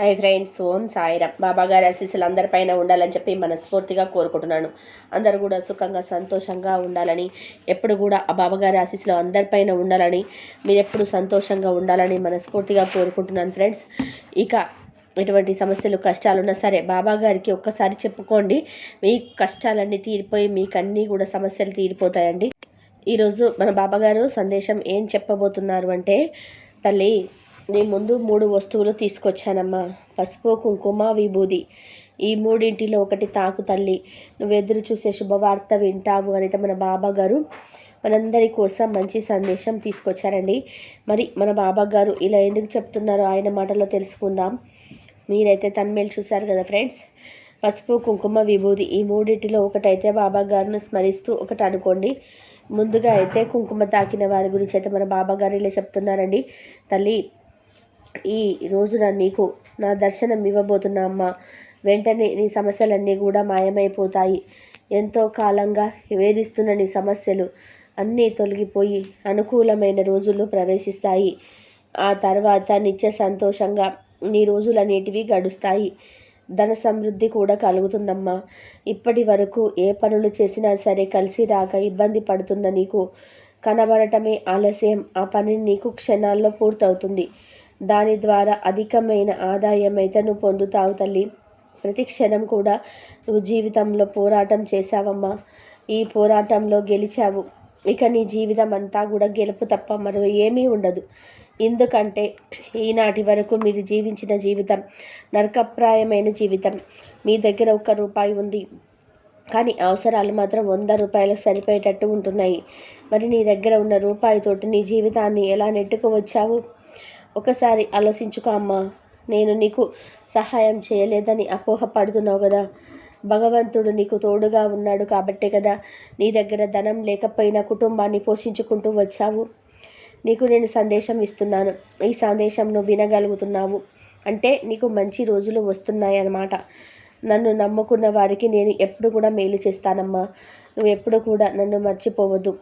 Hi friends, ఓం సాయిరామ్. బాబా గారి ఆశీస్సులు అందరిపైన ఉండాలని చెప్పి మనస్ఫూర్తిగా కోరుకుంటున్నాను. అందరూ కూడా సుఖంగా సంతోషంగా ఉండాలని, ఎప్పుడు కూడా ఆ బాబాగారి ఆశీస్సులు అందరిపైన ఉండాలని, మీరు ఎప్పుడు సంతోషంగా ఉండాలని మనస్ఫూర్తిగా కోరుకుంటున్నాను ఫ్రెండ్స్. ఇక ఎటువంటి సమస్యలు కష్టాలున్నా సరే బాబా గారికి ఒక్కసారి చెప్పుకోండి, మీ కష్టాలన్నీ తీరిపోయి మీకు అన్నీ కూడా సమస్యలు తీరిపోతాయండి. ఈరోజు మన బాబాగారు సందేశం ఏం చెప్పబోతున్నారు అంటే, తల్లి నీ ముందు 3 వస్తువులు తీసుకొచ్చానమ్మా. పసుపు, కుంకుమ, విభూది. ఈ మూడింటిలో ఒకటి తాకు తల్లి. నువ్వు ఎదురు చూసే శుభవార్త వింటావు అని మన బాబాగారు మనందరి కోసం మంచి సందేశం తీసుకొచ్చారండి. మరి మన బాబాగారు ఇలా ఎందుకు చెప్తున్నారో ఆయన మాటల్లో తెలుసుకుందాం. మీరైతే తన్మేలు చూశారు కదా ఫ్రెండ్స్. పసుపు, కుంకుమ, విభూది ఈ మూడింటిలో ఒకటైతే బాబాగారిని స్మరిస్తూ ఒకటి అనుకోండి. ముందుగా అయితే కుంకుమ తాకిన వారి గురించి అయితే మన బాబాగారు ఇలా చెప్తున్నారండి. తల్లి, ఈ రోజున నీకు నా దర్శనం ఇవ్వబోతున్నా అమ్మ. వెంటనే నీ సమస్యలన్నీ కూడా మాయమైపోతాయి. ఎంతో కాలంగా వేధిస్తున్న నీ సమస్యలు అన్నీ తొలగిపోయి అనుకూలమైన రోజుల్లో ప్రవేశిస్తాయి. ఆ తర్వాత నిత్య సంతోషంగా నీ రోజులనేటివి గడుస్తాయి. ధన సమృద్ధి కూడా కలుగుతుందమ్మా. ఇప్పటి వరకు ఏ పనులు చేసినా సరే కలిసి రాక ఇబ్బంది పడుతున్న నీకు కనబడటమే ఆలస్యం. ఆ పని నీకు క్షణాల్లో పూర్తవుతుంది. దాని ద్వారా అధికమైన ఆదాయం అయితే నువ్వు పొందుతావు తల్లి. ప్రతి క్షణం కూడా నువ్వు జీవితంలో పోరాటం చేశావమ్మా. ఈ పోరాటంలో గెలిచావు. ఇక నీ జీవితం అంతా కూడా గెలుపు తప్ప మరో ఏమీ ఉండదు. ఎందుకంటే ఈనాటి వరకు మీరు జీవించిన జీవితం నరకప్రాయమైన జీవితం. మీ దగ్గర 1 రూపాయి ఉంది, కానీ అవసరాలు మాత్రం 100 రూపాయలకు సరిపోయేటట్టు ఉంటున్నాయి. మరి నీ దగ్గర ఉన్న రూపాయితోటి నీ జీవితాన్ని ఎలా నెట్టుకు వచ్చావు? ఒకసారి ఆలోచించుకో అమ్మా. నేను నీకు సహాయం చేయలేదని అపోహపడుతున్నావు కదా. భగవంతుడు నీకు తోడుగా ఉన్నాడు కాబట్టే కదా నీ దగ్గర ధనం లేకపోయినా కుటుంబాన్ని పోషించుకుంటూ వచ్చావు. నీకు నేను సందేశం ఇస్తున్నాను. ఈ సందేశం నువ్వు వినగలుగుతున్నావు అంటే నీకు మంచి రోజులు వస్తున్నాయి అన్నమాట. నన్ను నమ్ముకున్న వారికి నేను ఎప్పుడు కూడా మేలు చేస్తానమ్మా. నువ్వు ఎప్పుడు కూడా నన్ను మర్చిపోవద్దు.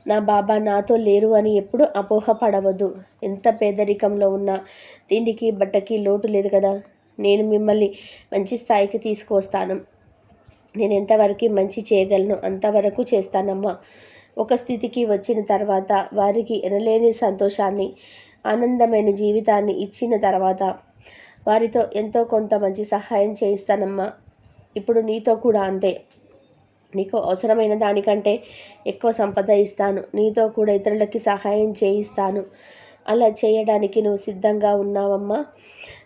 నా బాబా నాతో లేరు అని ఎప్పుడు అపోహపడవద్దు. ఎంత పేదరికంలో ఉన్నా తిండికి బట్టకి లోటు లేదు కదా. నేను మిమ్మల్ని మంచి స్థాయికి తీసుకువస్తాను. నేను ఎంతవరకు మంచి చేయగలను అంతవరకు చేస్తానమ్మా. ఒక స్థితికి వచ్చిన తర్వాత వారికి ఎనలేని సంతోషాన్ని, ఆనందమైన జీవితాన్ని ఇచ్చిన తర్వాత వారితో ఎంతో కొంత మంచి సహాయం చేయిస్తానమ్మా. ఇప్పుడు నీతో కూడా అంతే. నీకు అవసరమైన దానికంటే ఎక్కువ సంపద ఇస్తాను. నీతో కూడా ఇతరులకి సహాయం చేయిస్తాను. అలా చేయడానికి నువ్వు సిద్ధంగా ఉన్నావమ్మా.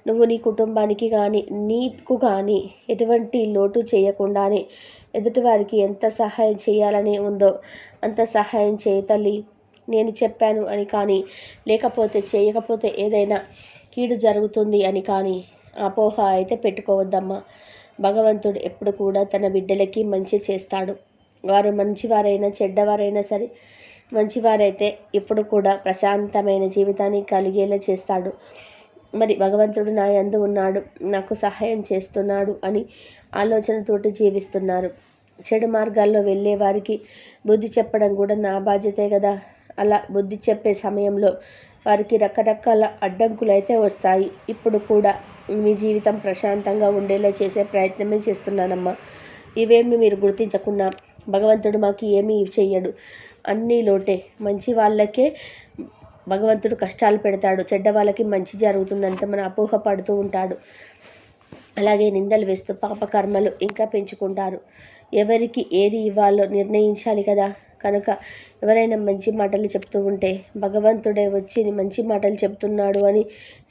నువ్వు నీ కుటుంబానికి కానీ నీకు కానీ ఎటువంటి లోటు చేయకుండానే ఎదుటివారికి ఎంత సహాయం చేయాలని ఉందో అంత సహాయం చేయి తల్లి. నేను చెప్పాను అని కానీ, లేకపోతే చేయకపోతే ఏదైనా కీడు జరుగుతుంది అని కానీ అపోహ అయితే పెట్టుకోవద్దమ్మా. భగవంతుడు ఎప్పుడు కూడా తన బిడ్డలకి మంచి చేస్తాడు. వారు మంచివారైనా చెడ్డవారైనా సరే, మంచివారైతే ఇప్పుడు కూడా ప్రశాంతమైన జీవితాన్ని కలిగేలా చేస్తాడు. మరి భగవంతుడు నా యందు ఉన్నాడు, నాకు సహాయం చేస్తున్నాడు అని ఆలోచనతోటి జీవిస్తున్నారు. చెడు మార్గాల్లో వెళ్ళే వారికి బుద్ధి చెప్పడం కూడా నా బాధ్యతే కదా. అలా బుద్ధి చెప్పే సమయంలో వారికి రకరకాల అడ్డంకులు అయితే వస్తాయి. ఇప్పుడు కూడా మీ జీవితం ప్రశాంతంగా ఉండేలా చేసే ప్రయత్నమే చేస్తున్నానమ్మా. ఇవేమి మీరు గుర్తించకుండా భగవంతుడు మాకు ఏమీ చెయ్యడు, అన్నీ లోటే, మంచి వాళ్ళకే భగవంతుడు కష్టాలు పెడతాడు, చెడ్డ వాళ్ళకి మంచి జరుగుతుందంటే మన అపోహపడుతూ ఉంటాడు. అలాగే నిందలు వేస్తూ పాపకర్మలు ఇంకా పెంచుకుంటారు. ఎవరికి ఏది ఇవ్వాలో నిర్ణయించాలి కదా. కనుక ఎవరైనా మంచి మాటలు చెప్తూ ఉంటే భగవంతుడే వచ్చి మంచి మాటలు చెప్తున్నాడు అని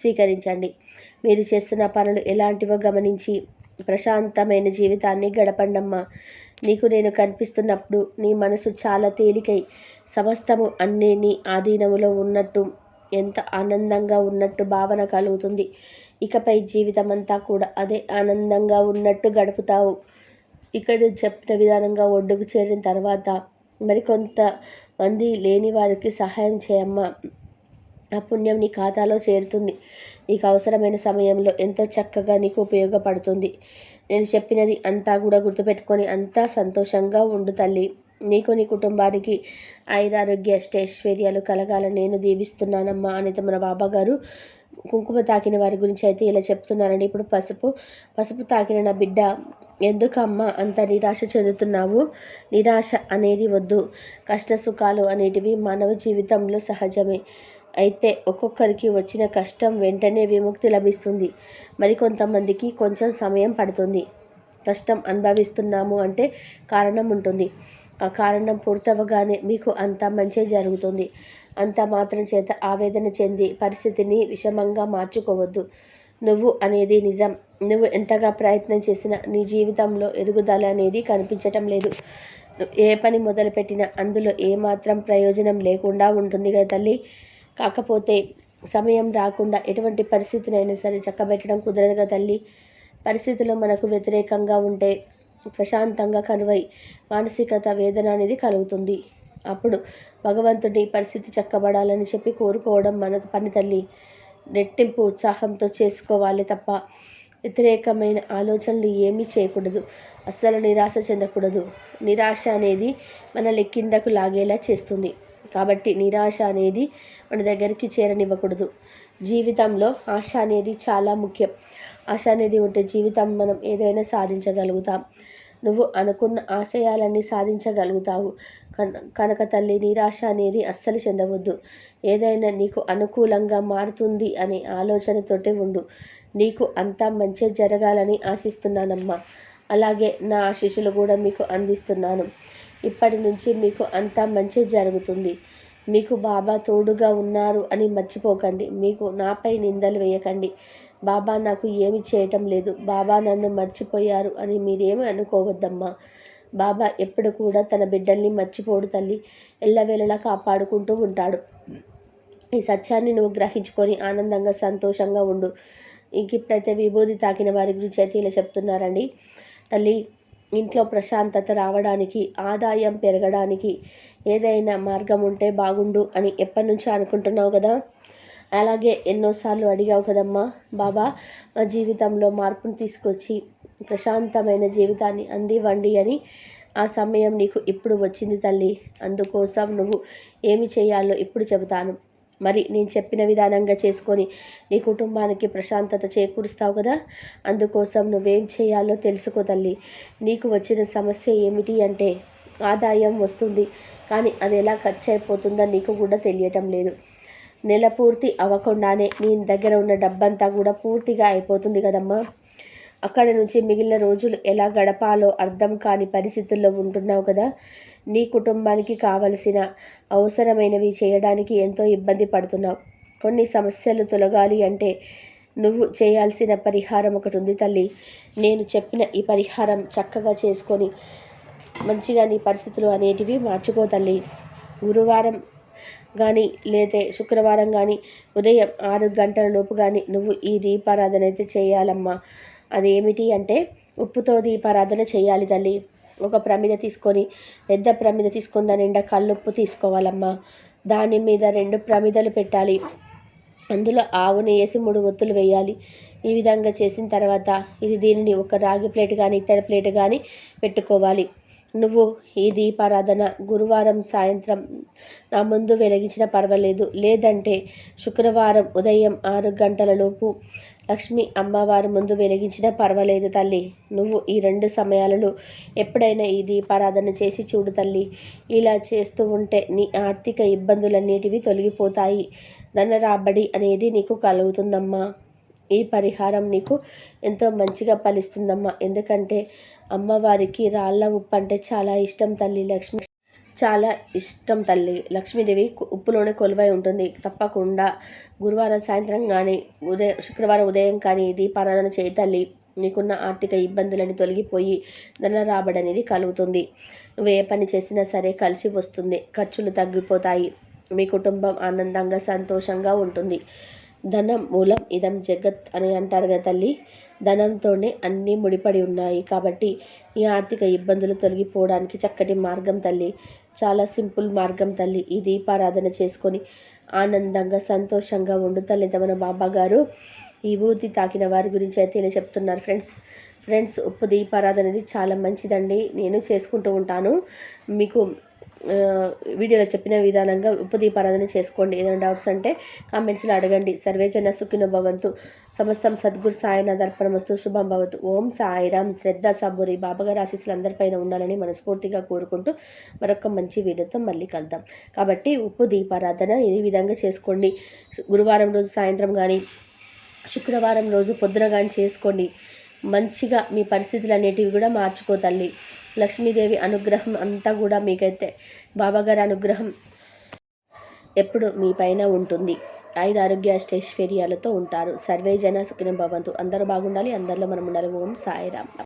స్వీకరించండి. మీరు చేస్తున్న పనులు ఎలాంటివో గమనించి ప్రశాంతమైన జీవితాన్ని గడపండమ్మా. నీకు నేను కనిపిస్తున్నప్పుడు నీ మనసు చాలా తేలికై సమస్తము అన్నీ నీ ఆధీనములో ఉన్నట్టు, ఎంత ఆనందంగా ఉన్నట్టు భావన కలుగుతుంది. ఇకపై జీవితం అంతా కూడా అదే ఆనందంగా ఉన్నట్టు గడుపుతావు. ఇక్కడ చెప్పిన విధానంగా ఒడ్డుకు చేరిన తర్వాత మరికొంతమంది లేని వారికి సహాయం చేయమ్మా. ఆ పుణ్యం నీ ఖాతాలో చేరుతుంది. నీకు అవసరమైన సమయంలో ఎంతో చక్కగా నీకు ఉపయోగపడుతుంది. నేను చెప్పినది అంతా కూడా గుర్తుపెట్టుకొని అంతా సంతోషంగా ఉండు తల్లి. నీకు నీ కుటుంబానికి ఆయురారోగ్య అష్టైశ్వర్యాలు కలగాలని నేను దీవిస్తున్నానమ్మా అని మన బాబాగారు కుంకుమ తాకిన వారి గురించి అయితే ఇలా చెప్తున్నారండి. ఇప్పుడు పసుపు తాకిన నా బిడ్డ, ఎందుకమ్మా అంత నిరాశ చెందుతున్నావు? నిరాశ అనేది వద్దు. కష్ట సుఖాలు అనేటివి మానవ జీవితంలో సహజమే. అయితే ఒక్కొక్కరికి వచ్చిన కష్టం వెంటనే విముక్తి లభిస్తుంది. మరికొంతమందికి కొంచెం సమయం పడుతుంది. కష్టం అనుభవిస్తున్నాము అంటే కారణం ఉంటుంది. ఆ కారణం పూర్తవగానే మీకు అంతా మంచే జరుగుతుంది. అంత మాత్రం చేత ఆవేదన చెంది పరిస్థితిని విషమంగా మార్చుకోవద్దు. నువ్వు అనేది నిజం. నువ్వు ఎంతగా ప్రయత్నం చేసినా నీ జీవితంలో ఎదుగుదల అనేది కనిపించటం లేదు. ఏ పని మొదలుపెట్టినా అందులో ఏమాత్రం ప్రయోజనం లేకుండా ఉంటుంది కదా తల్లి. కాకపోతే సమయం రాకుండా ఎటువంటి పరిస్థితినైనా సరే చక్కబెట్టడం కుదరదు కదా తల్లి. పరిస్థితులు మనకు వ్యతిరేకంగా ఉంటే ప్రశాంతంగా కనువై మానసికత వేదన అనేది కలుగుతుంది. అప్పుడు భగవంతుడి పరిస్థితి చక్కబడాలని చెప్పి కోరుకోవడం మన పని తల్లి. రెట్టింపు ఉత్సాహంతో చేసుకోవాలి తప్ప వ్యతిరేకమైన ఆలోచనలు ఏమీ చేయకూడదు. అస్సలు నిరాశ చెందకూడదు. నిరాశ అనేది మనల్ని కిందకు లాగేలా చేస్తుంది. కాబట్టి నిరాశ అనేది మన దగ్గరికి చేరనివ్వకూడదు. జీవితంలో ఆశ అనేది చాలా ముఖ్యం. ఆశ అనేది ఉంటే జీవితం మనం ఏదైనా సాధించగలుగుతాం. నువ్వు అనుకున్న ఆశయాలన్నీ సాధించగలుగుతావు. కనుక తల్లి, నిరాశ అనేది అస్సలు చెందవద్దు. ఏదైనా నీకు అనుకూలంగా మారుతుంది అనే ఆలోచనతోటే ఉండు. నీకు అంతా మంచి జరగాలని ఆశిస్తున్నానమ్మా. అలాగే నా ఆశీస్సులు కూడా మీకు అందిస్తున్నాను. ఇప్పటి నుంచి మీకు అంతా మంచి జరుగుతుంది. మీకు బాబా తోడుగా ఉన్నారు అని మర్చిపోకండి. మీకు నాపై నిందలు వేయకండి. బాబా నాకు ఏమి చేయటం లేదు, బాబా నన్ను మర్చిపోయారు అని మీరేమి అనుకోవద్దమ్మా. బాబా ఎప్పుడు కూడా తన బిడ్డల్ని మర్చిపోడు తల్లి. ఎల్లవేళలా కాపాడుకుంటూ ఉంటాడు. ఈ సత్యాన్ని నువ్వు గ్రహించుకొని ఆనందంగా సంతోషంగా ఉండు. ఇంక ఇప్పుడైతే విభూది తాకిన వారి గురించి అయితే ఇలా చెప్తున్నారండి. తల్లి, ఇంట్లో ప్రశాంతత రావడానికి, ఆదాయం పెరగడానికి ఏదైనా మార్గం ఉంటే బాగుండు అని ఎప్పటి నుంచో అనుకుంటున్నావు కదా. అలాగే ఎన్నోసార్లు అడిగావు కదమ్మా, బాబా మా జీవితంలో మార్పును తీసుకొచ్చి ప్రశాంతమైన జీవితాన్ని అందివ్వండి అని. ఆ సమయం నీకు ఇప్పుడు వచ్చింది తల్లి. అందుకోసం నువ్వు ఏమి చేయాలో ఇప్పుడు చెబుతాను. మరి నేను చెప్పిన విధానంగా చేసుకొని నీ కుటుంబానికి ప్రశాంతత చేకూరుస్తావు కదా. అందుకోసం నువ్వేం చేయాలో తెలుసుకో తల్లి. నీకు వచ్చిన సమస్య ఏమిటి అంటే, ఆదాయం వస్తుంది కానీ అది ఎలా ఖర్చు అయిపోతుందో నీకు కూడా తెలియటం లేదు. నెల పూర్తి అవ్వకుండానే నీ దగ్గర ఉన్న డబ్బంతా కూడా పూర్తిగా అయిపోతుంది కదమ్మా. అక్కడి నుంచి మిగిలిన రోజులు ఎలా గడపాలో అర్థం కాని పరిస్థితుల్లో ఉంటున్నావు కదా. నీ కుటుంబానికి కావలసిన అవసరమైనవి చేయడానికి ఎంతో ఇబ్బంది పడుతున్నావు. కొన్ని సమస్యలు తొలగాలి అంటే నువ్వు చేయాల్సిన పరిహారం ఒకటి ఉంది తల్లి. నేను చెప్పిన ఈ పరిహారం చక్కగా చేసుకొని మంచిగా నీ పరిస్థితులు అనేటివి మార్చుకో తల్లి. గురువారం కానీ లేదా శుక్రవారం కానీ ఉదయం 6 గంటల లోపు కానీ నువ్వు ఈ దీపారాధన అయితే చేయాలమ్మా. అదేమిటి అంటే, ఉప్పుతో దీపారాధన చేయాలి తల్లి. ఒక ప్రమిద తీసుకొని, పెద్ద ప్రమిద తీసుకొని దాని నిండా కల్లుప్పు తీసుకోవాలమ్మా. దాని మీద 2 ప్రమిదలు పెట్టాలి. అందులో ఆవుని వేసి 3 ఒత్తులు వేయాలి. ఈ విధంగా చేసిన తర్వాత దీనిని ఒక రాగి ప్లేట్ కానీ ఇత్తడి ప్లేట్ కానీ పెట్టుకోవాలి. నువ్వు ఈ దీపారాధన గురువారం సాయంత్రం నా ముందు వెలిగించినా పర్వాలేదు, లేదంటే శుక్రవారం ఉదయం 6 గంటల లోపు లక్ష్మీ అమ్మవారి ముందు వెలిగించినా పర్వాలేదు తల్లి. నువ్వు ఈ 2 సమయాలలో ఎప్పుడైనా ఈ దీపారాధన చేసి చూడు తల్లి. ఇలా చేస్తూ ఉంటే నీ ఆర్థిక ఇబ్బందులన్నిటివి తొలగిపోతాయి. ధన రాబడి అనేది నీకు కలుగుతుందమ్మా. ఈ పరిహారం నీకు ఎంతో మంచిగా ఫలిస్తుందమ్మా. ఎందుకంటే అమ్మవారికి రాళ్ళ ఉప్పు అంటే చాలా ఇష్టం తల్లి. చాలా ఇష్టం తల్లి. లక్ష్మీదేవి ఉప్పులోనే కొలువై ఉంటుంది. తప్పకుండా గురువారం సాయంత్రం కానీ శుక్రవారం ఉదయం కానీ దీపారాధన చేయి తల్లి. నీకున్న ఆర్థిక ఇబ్బందులని తొలగిపోయి ధన రాబడి అనేది కలుగుతుంది. నువ్వు ఏ పని చేసినా సరే కలిసి వస్తుంది. ఖర్చులు తగ్గిపోతాయి. మీ కుటుంబం ఆనందంగా సంతోషంగా ఉంటుంది. ధనం మూలం ఇదం జగత్ అని అంటారు కదా తల్లి. ధనంతోనే అన్నీ ముడిపడి ఉన్నాయి. కాబట్టి ఈ ఆర్థిక ఇబ్బందులు తొలగిపోవడానికి చక్కటి మార్గం తల్లి. చాలా సింపుల్ మార్గం తల్లి. ఈ దీపారాధన చేసుకొని ఆనందంగా సంతోషంగా ఉండు తల్లి. మన బాబా గారు ఈ విభూతి తాకిన వారి గురించి అయితే ఇలా చెప్తున్నారు ఫ్రెండ్స్. ఉప్పు దీపారాధన అనేది చాలా మంచిదండి. నేను చేసుకుంటూ ఉంటాను. మీకు వీడియోలో చెప్పిన విధానంగా ఉప్పు దీపారాధన చేసుకోండి. ఏదైనా డౌట్స్ అంటే కామెంట్స్లో అడగండి. సర్వేజన సుఖినో భవంతు. సమస్తం సద్గురు సాయినాథ్ అర్పణమస్తు. శుభం భవతు. ఓం సాయిరామ్. శ్రద్ధ సబూరి బాబాగారి ఆశీస్సులు అందరిపైన ఉండాలని మనస్ఫూర్తిగా కోరుకుంటూ మరొక మంచి వీడియోతో మళ్ళీ కలుద్దాం. కాబట్టి ఉప్పు దీపారాధన ఈ విధంగా చేసుకోండి. గురువారం రోజు సాయంత్రం కానీ, శుక్రవారం రోజు పొద్దున కానీ చేసుకోండి. మంచిగా మీ పరిస్థితులు అనేటివి కూడా మార్చుకోతల్లి. లక్ష్మీదేవి అనుగ్రహం అంతా కూడా మీకైతే బాబాగారి అనుగ్రహం ఎప్పుడు మీ పైన ఉంటుంది. ఆయుర ఆరోగ్య అష్టైశ్వర్యాలతో ఉంటారు. సర్వే జన సుఖినో భవంతు. అందరూ బాగుండాలి, అందరిలో మనం ఉండాలి. ఓం సాయిరామ్.